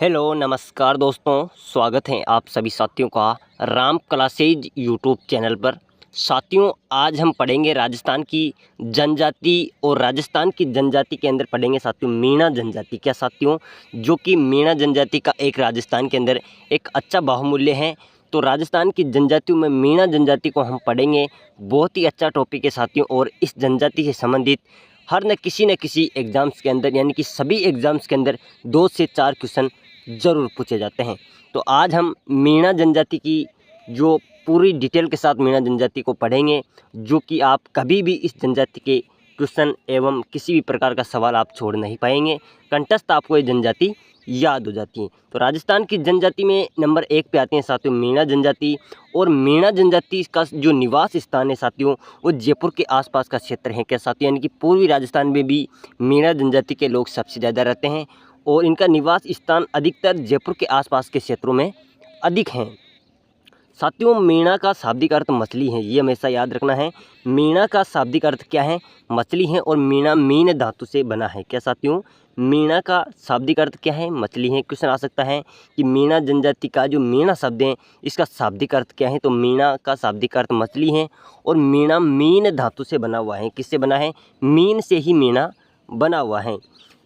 Hello नमस्कार दोस्तों, स्वागत है आप सभी साथियों का राम क्लासेज यूट्यूब चैनल पर। साथियों, आज हम पढ़ेंगे राजस्थान की जनजाति और राजस्थान की जनजाति के अंदर पढ़ेंगे साथियों मीणा जनजाति। क्या साथियों, जो कि मीणा जनजाति का एक राजस्थान के अंदर एक अच्छा बाहुमूल्य है। तो राजस्थान की जनजातियों में मीणा जनजाति को हम पढ़ेंगे। बहुत ही अच्छा टॉपिक है साथियों, और इस जनजाति से संबंधित हर न किसी एग्ज़ाम्स के अंदर, यानी कि सभी एग्ज़ाम्स के अंदर 2 से 4 क्वेश्चन ज़रूर पूछे जाते हैं। तो आज हम मीणा जनजाति की जो पूरी डिटेल के साथ मीणा जनजाति को पढ़ेंगे, जो कि आप कभी भी इस जनजाति के क्वेश्चन एवं किसी भी प्रकार का सवाल आप छोड़ नहीं पाएंगे। कंठस्थ आपको ये जनजाति याद हो जाती है। तो राजस्थान की जनजाति में नंबर 1 पे आती है साथियों मीणा जनजाति। और मीणा जनजाति का जो निवास स्थान है साथियों, वो जयपुर के आसपास का क्षेत्र है। क्या साथियों, यानी कि पूर्वी राजस्थान में भी मीणा जनजाति के लोग सबसे ज़्यादा रहते हैं, और इनका निवास स्थान अधिकतर जयपुर के आसपास के क्षेत्रों में अधिक हैं। साथियों, मीणा का शाब्दिक अर्थ मछली है, ये हमेशा याद रखना है। मीणा का शाब्दिक अर्थ क्या है? मछली है। और मीणा मीन धातु से बना है। क्या साथियों, मीणा का शाब्दिक अर्थ क्या है? मछली है। क्वेश्चन आ सकता है कि मीणा जनजाति का जो मीणा शब्द है, इसका शाब्दिक अर्थ क्या है? तो मीणा का शाब्दिक अर्थ मछली है, और मीणा मीन धातु से बना हुआ है। किससे बना है? मीन से ही मीणा बना हुआ है।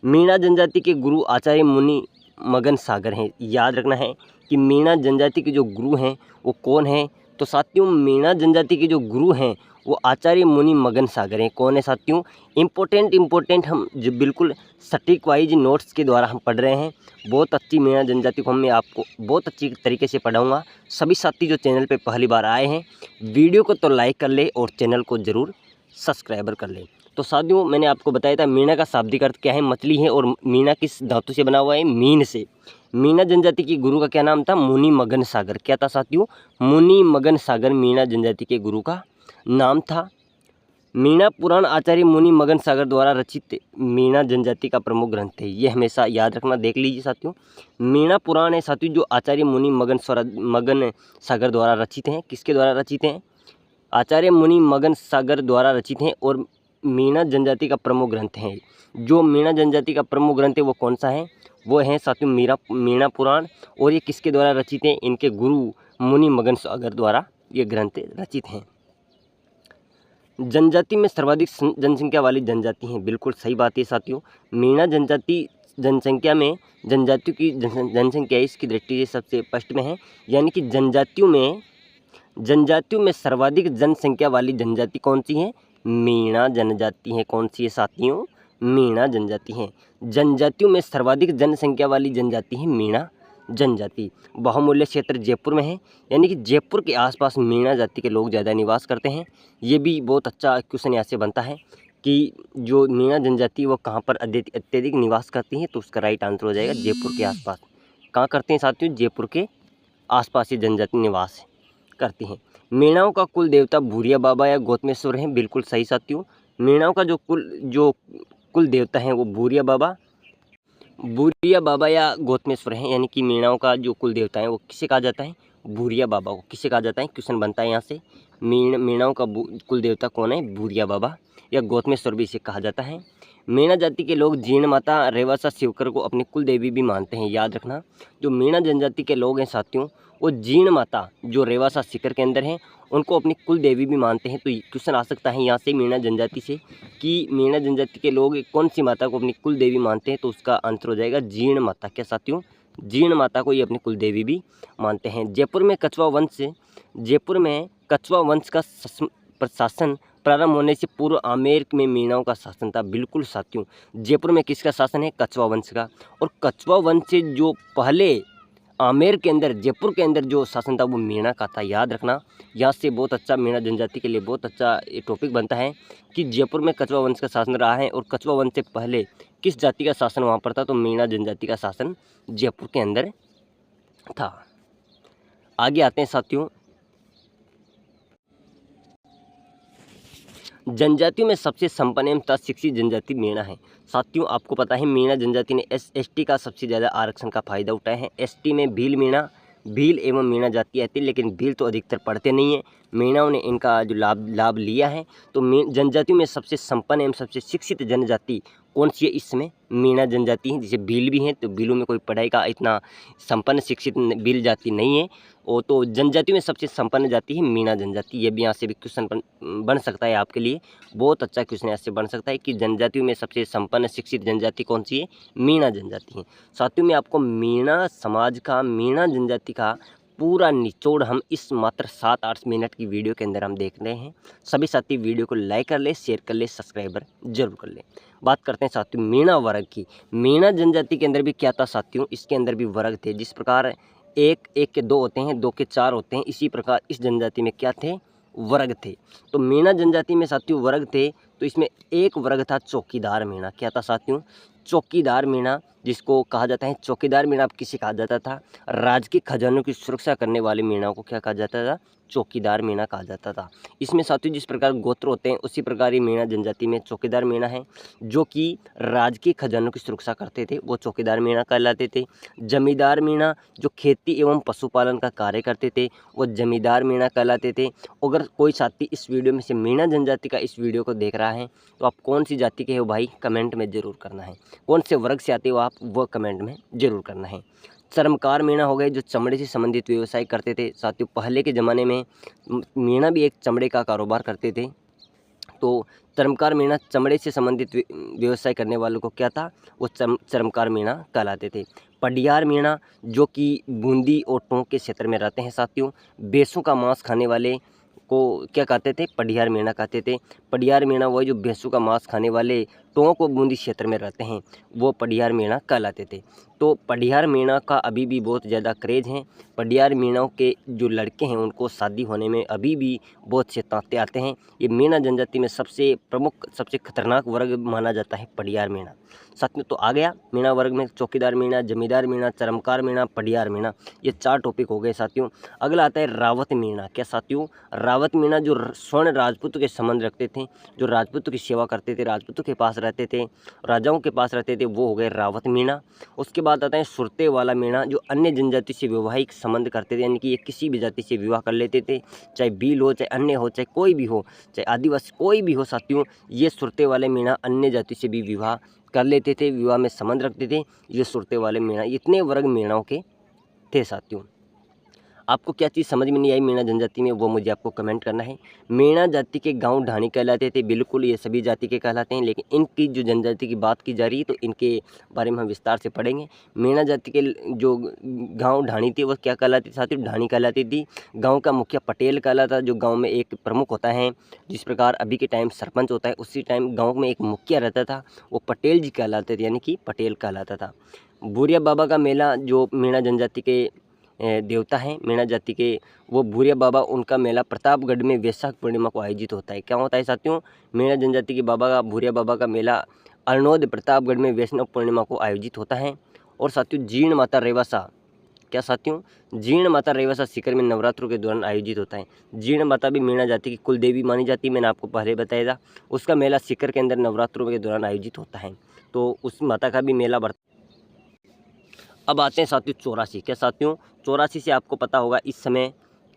मीणा जनजाति के गुरु आचार्य मुनि मगन सागर हैं। याद रखना है कि मीणा जनजाति के जो गुरु हैं वो कौन हैं? तो साथियों, मीणा जनजाति के जो गुरु हैं वो आचार्य मुनि मगन सागर हैं। कौन है साथियों? इम्पोर्टेंट हम जो बिल्कुल सटीक वाइज नोट्स के द्वारा हम पढ़ रहे हैं। बहुत अच्छी मीणा जनजाति को मैं आपको बहुत अच्छी तरीके से पढ़ाऊँगा। सभी साथी जो चैनल पर पहली बार आए हैं, वीडियो को तो लाइक कर ले और चैनल को ज़रूर सब्सक्राइबर कर ले। तो साथियों, मैंने आपको बताया था मीणा का शाब्दिक अर्थ क्या है? मछली है। और मीणा किस धातु से बना हुआ है? मीन से। मीणा जनजाति की गुरु का क्या नाम था? मुनि मगन सागर। क्या था साथियों? मुनि मगन सागर मीणा जनजाति के गुरु का नाम था। मीणा पुराण आचार्य मुनि मगन सागर द्वारा रचित मीणा जनजाति का प्रमुख ग्रंथ है। ये हमेशा याद रखना, देख लीजिए साथियों। मीणा पुराण है साथियों, जो आचार्य मुनि मगन सागर द्वारा रचित हैं। किसके द्वारा रचित हैं? आचार्य मुनि मगन सागर द्वारा रचित हैं, और मीणा जनजाति का प्रमुख ग्रंथ है। जो मीणा जनजाति का प्रमुख ग्रंथ है वो कौन सा है? वो है साथियों मीणा पुराण। और ये किसके द्वारा रचित हैं? इनके गुरु मुनि मगन सागर द्वारा ये ग्रंथ रचित हैं। जनजाति में सर्वाधिक जनसंख्या वाली जनजाति है। बिल्कुल सही बात है साथियों। मीणा जनजाति जनसंख्या में जनजातियों की जनसंख्या इसकी दृष्टि से सबसे फर्स्ट में है। यानी कि जनजातियों में सर्वाधिक जनसंख्या वाली जनजाति कौन सी है? मीणा जनजाति है। कौन सी है साथियों? मीणा जनजाति है। जनजातियों में सर्वाधिक जनसंख्या वाली जनजाति है मीणा जनजाति। बहुमूल्य क्षेत्र जयपुर में है, यानी कि जयपुर के आसपास मीणा जाति के लोग ज़्यादा निवास करते हैं। ये भी बहुत अच्छा क्वेश्चन यहाँ से बनता है कि जो मीणा जनजाति वो कहाँ पर अत्यधिक निवास करती है। तो उसका राइट आंसर हो जाएगा जयपुर के आसपास। कहाँ करते हैं साथियों? जयपुर के आसपास ये जनजाति निवास करती हैं। मीणाओं का कुल देवता भूरिया बाबा या गौतमेश्वर हैं। बिल्कुल सही साथियों। मीणाओं का जो कुल देवता है वो भूरिया बाबा या गौतमेश्वर हैं। यानी कि मीणाओं का जो कुल देवता है वो किसे कहा जाता है? भूरिया बाबा को। किसे कहा जाता है? क्वेश्चन बनता है यहाँ से। मीणाओं का कुल देवता कौन है? भूरिया बाबा या गौतमेश्वर भी इसे कहा जाता है। मीणा जाति के लोग जीर्ण माता रेवासा शिवकर को अपनी कुल देवी भी मानते हैं। याद रखना, जो मीणा जनजाति के लोग हैं साथियों, वो जीर्ण माता जो रेवासा शिखर के अंदर हैं उनको अपनी कुल देवी भी मानते हैं। तो क्वेश्चन आ सकता है यहाँ से मीणा जनजाति से कि मीणा जनजाति के लोग कौन सी माता को अपनी कुल देवी मानते हैं। तो उसका आंसर हो जाएगा जीर्ण माता। क्या साथियों? जीर्ण माता को ये अपनी कुल देवी भी मानते हैं। जयपुर में कछवा वंश का प्रशासन प्रारंभ होने से पूर्व आमेर में मीणाओं का शासन था। बिल्कुल साथियों, जयपुर में किसका शासन है? कछवा वंश का। और कछवा वंश से जो पहले आमेर के अंदर, जयपुर के अंदर जो शासन था वो मीणा का था। याद रखना, यहाँ से बहुत अच्छा मीणा जनजाति के लिए बहुत अच्छा ये टॉपिक बनता है कि जयपुर में कछवा वंश का शासन रहा है। और कछवा वंश से पहले किस जाति का शासन वहाँ पर था? तो मीणा जनजाति का शासन जयपुर के अंदर था। आगे आते हैं साथियों। जनजातियों में सबसे संपन्न एवं शिक्षित जनजाति मीणा है। साथियों, आपको पता है मीणा जनजाति ने ST का सबसे ज़्यादा आरक्षण का फायदा उठाया है। ST में भील एवं मीणा जाति आती है, लेकिन भील तो अधिकतर पढ़ते नहीं है। मीणाओं ने इनका जो लाभ लिया है। तो जनजातियों में सबसे संपन्न एवं सबसे शिक्षित जनजाति कौन सी है इसमें? मीणा जनजाति है। जैसे भील भी हैं तो भीलों में कोई पढ़ाई का इतना संपन्न शिक्षित भील जाति नहीं है। वो तो जनजाति में सबसे संपन्न जाति है मीणा जनजाति। ये भी यहाँ से भी क्वेश्चन बन सकता है आपके लिए, बहुत अच्छा क्वेश्चन यहाँ से बन सकता है कि जनजातियों में सबसे संपन्न शिक्षित जनजाति कौन सी है? मीणा जनजाति है। साथियों में आपको मीणा समाज का, मीणा जनजाति का पूरा निचोड़ हम इस मात्र 7-8 मिनट की वीडियो के अंदर हम देख रहे हैं। सभी साथी वीडियो को लाइक कर ले, शेयर कर ले, सब्सक्राइबर जरूर कर ले। बात करते हैं साथियों मीणा वर्ग की। मीणा जनजाति के अंदर भी क्या था साथियों? इसके अंदर भी वर्ग थे। जिस प्रकार एक के 2 होते हैं, 2 के 4 होते हैं, इसी प्रकार इस जनजाति में क्या थे? वर्ग थे। तो मीणा जनजाति में साथियों वर्ग थे, तो इसमें एक वर्ग था चौकीदार मीणा। क्या था साथियों? चौकीदार मीणा, जिसको कहा जाता है चौकीदार मीणा। अब किसे कहा जाता था? राज्य के खजानों की सुरक्षा करने वाले मीणा को क्या कहा जाता था? चौकीदार मीणा कहा जाता था। इसमें साथियों जिस प्रकार गोत्र होते हैं उसी प्रकार ही मीणा जनजाति में चौकीदार मीणा है, जो कि राज्य के खजानों की सुरक्षा करते थे, वो चौकीदार मीणा कहलाते थे। जमींदार मीणा जो खेती एवं पशुपालन का कार्य करते थे, वो जमींदार मीणा कहलाते थे। अगर कोई साथी इस वीडियो में से मीणा जनजाति का इस वीडियो को देख रहा है तो आप कौन सी जाति के हो भाई, कमेंट में ज़रूर करना है। कौन से वर्ग से आते हो आप, वो कमेंट में ज़रूर करना है। चर्मकार मीणा हो गए, जो चमड़े से संबंधित व्यवसाय करते थे। साथियों पहले के ज़माने में मीणा भी एक चमड़े का कारोबार करते थे। तो चर्मकार मीणा चमड़े से संबंधित व्यवसाय करने वालों को क्या था? वो चर्मकार मीणा कहलाते थे। पडियार मीणा जो कि बूंदी और टोंक के क्षेत्र में रहते हैं साथियों। भैंसों का मांस खाने वाले को क्या कहते थे? पडियार मीणा कहते थे। पडियार मीणा वही जो भैंसों का मांस खाने वाले टोंक और बूंदी क्षेत्र में रहते हैं, वो पडियार मीणा कहलाते थे। तो पडियार मीणा का अभी भी बहुत ज़्यादा क्रेज़ है। पडियार मीणाओं के जो लड़के हैं उनको शादी होने में अभी भी बहुत से तांते आते हैं। ये मीणा जनजाति में सबसे प्रमुख, सबसे खतरनाक वर्ग माना जाता है पडियार मीणा। साथ में तो आ गया मीणा वर्ग में चौकीदार मीणा, जमींदार मीणा, चर्मकार मीणा, पडियार मीणा, ये 4 टॉपिक हो गए साथियों। अगला आता है रावत मीणा। क्या साथियों? रावत मीणा जो स्वर्ण राजपूत के संबंध रखते थे, जो राजपूतों की सेवा करते थे, राजपूतों के पास रहते थे, राजाओं के पास रहते थे, वो हो गए रावत मीणा। उसके बाद आता है सुरते वाला मीणा, जो अन्य जनजाति से वैवाहिक संबंध करते थे, यानी कि ये किसी भी जाति से विवाह कर लेते थे, चाहे भील हो, चाहे अन्य हो, चाहे कोई भी हो, चाहे आदिवासी कोई भी हो साथियों, ये सुरते वाले मीणा अन्य जाति से भी विवाह कर लेते थे, विवाह में संबंध रखते थे। ये सुरते वाले मीणा, इतने वर्ग मीणाओं के थे साथियों। आपको क्या चीज़ समझ में नहीं आई मीणा जनजाति में, वो मुझे आपको कमेंट करना है। मीणा जाति के गांव ढाणी कहलाते थे, बिल्कुल ये सभी जाति के कहलाते हैं, लेकिन इनकी जो जनजाति की बात की जा रही है तो इनके बारे में हम विस्तार से पढ़ेंगे। मीणा जाति के जो गांव ढाणी थी वो क्या कहलाती थी साथियों? ढाणी कहलाती थी। गाँव का मुखिया पटेल कहलाता, जो गाँव में एक प्रमुख होता है, जिस प्रकार अभी के टाइम सरपंच होता है, उसी टाइम गाँव में एक मुखिया रहता था, वो पटेल जी कहलाते थे, यानी कि पटेल कहलाता था। भूरिया बाबा का मेला जो मीणा जनजाति के देवता हैं, मीणा जाति के, वो भूरिया बाबा, उनका मेला प्रतापगढ़ में वैशाख पूर्णिमा को आयोजित होता है। क्या होता है साथियों? मीणा जनजाति के बाबा का, भूरिया बाबा का मेला अरनोद प्रतापगढ़ में वैष्णव पूर्णिमा को आयोजित होता है। और साथियों जीर्ण माता रेवासा, क्या साथियों? जीर्ण माता रेवासा सीकर में नवरात्रों के दौरान आयोजित होता है। जीर्ण माता भी मीणा जाति की कुल देवी मानी जाती है, मैंने आपको पहले बताया था। उसका मेला सीकर के अंदर नवरात्रों के दौरान आयोजित होता है, तो उस माता का भी मेला बढ़ता। अब आते हैं साथियों 84। क्या साथियों? 84 से आपको पता होगा इस समय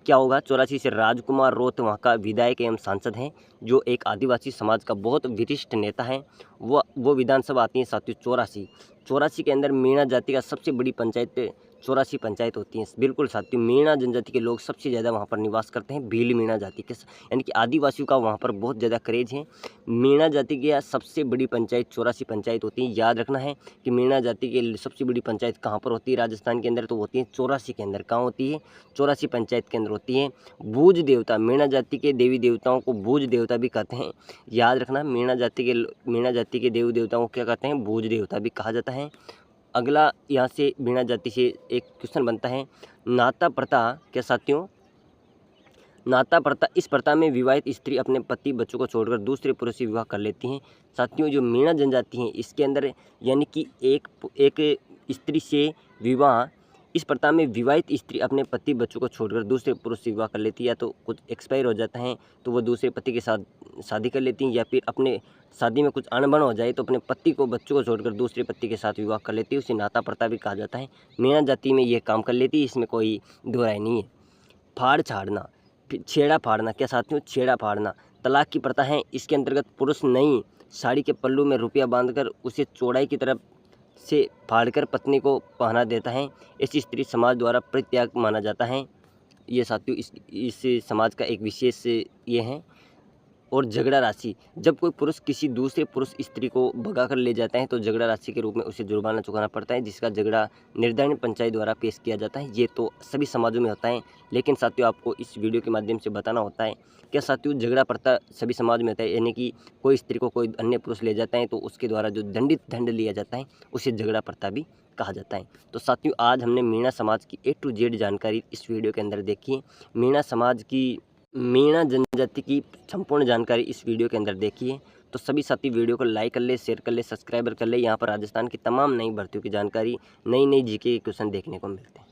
क्या होगा। 84 से राजकुमार रोत वहाँ का विधायक एवं सांसद हैं, जो एक आदिवासी समाज का बहुत वरिष्ठ नेता है। वो विधानसभा आती है साथियों 84। 84 के अंदर मीणा जाति का सबसे बड़ी पंचायत 84 पंचायत होती हैं। बिल्कुल साथियों, मीणा जनजाति के लोग सबसे ज़्यादा वहाँ पर निवास करते हैं, भील मीणा जाति के, यानी कि आदिवासियों का वहाँ पर बहुत ज़्यादा क्रेज है। मीणा जाति की सबसे बड़ी पंचायत 84 पंचायत होती है। याद रखना है कि मीणा जाति की सबसे बड़ी पंचायत कहाँ पर होती है राजस्थान के अंदर, तो होती है 84 के अंदर। कहाँ होती है? 84 पंचायत के अंदर होती है। भूज देवता, मीणा जाति के देवी देवताओं को भूज देवता भी कहते हैं। याद रखना, मीणा जाति के देवी देवताओं को क्या कहते हैं? भूज देवता भी कहा जाता है। अगला यहाँ से मीणा जाति से एक क्वेश्चन बनता है, नाता प्रथा। क्या साथियों? नाता प्रथा, इस प्रथा में विवाहित स्त्री अपने पति बच्चों को छोड़कर दूसरे पुरुष से विवाह कर लेती हैं। साथियों जो मीणा जनजाति हैं इसके अंदर, यानी कि एक स्त्री से विवाह, इस प्रथा में विवाहित स्त्री अपने पति बच्चों को छोड़कर दूसरे पुरुष से विवाह कर लेती है, या तो कुछ एक्सपायर हो जाता है तो वो दूसरे पति के साथ शादी कर लेती हैं, या फिर अपने शादी में कुछ अनबन हो जाए तो अपने पति को बच्चों को छोड़कर दूसरे पति के साथ विवाह कर लेती है, उसे नाता प्रथा भी कहा जाता है। मीणा जाति में ये काम कर लेती है, इसमें कोई दो राय नहीं है। फाड़ छाड़ना, छेड़ा फाड़ना। क्या साथियों? छेड़ा फाड़ना तलाक की प्रथा है, इसके अंतर्गत पुरुष नई साड़ी के पल्लू में रुपया बांधकर उसे चौड़ाई की तरफ से फाड़कर पत्नी को पहना देता है। ऐसी स्त्री समाज द्वारा परित्याग माना जाता है। ये साथियों इस समाज का एक विशेष ये है। और झगड़ा राशि, जब कोई पुरुष किसी दूसरे पुरुष स्त्री को भगा कर ले जाता है तो झगड़ा राशि के रूप में उसे जुर्माना चुकाना पड़ता है, जिसका झगड़ा निर्धारित पंचायत द्वारा पेश किया जाता है। ये तो सभी समाजों में होता है, लेकिन साथियों आपको इस वीडियो के माध्यम से बताना होता है क्या साथियों झगड़ा प्रथा सभी समाज में होता है, यानी कि कोई स्त्री को कोई अन्य पुरुष ले जाता है तो उसके द्वारा जो दंड लिया जाता है उसे झगड़ा प्रथा भी कहा जाता है। तो साथियों आज हमने मीणा समाज की A to Z जानकारी इस वीडियो के अंदर देखी है। मीणा जनजाति की संपूर्ण जानकारी इस वीडियो के अंदर देखिए। तो सभी साथी वीडियो को लाइक कर ले, शेयर कर ले, सब्सक्राइबर कर ले। यहाँ पर राजस्थान की तमाम नई भर्तियों की जानकारी, नई जीके के क्वेश्चन देखने को मिलते हैं।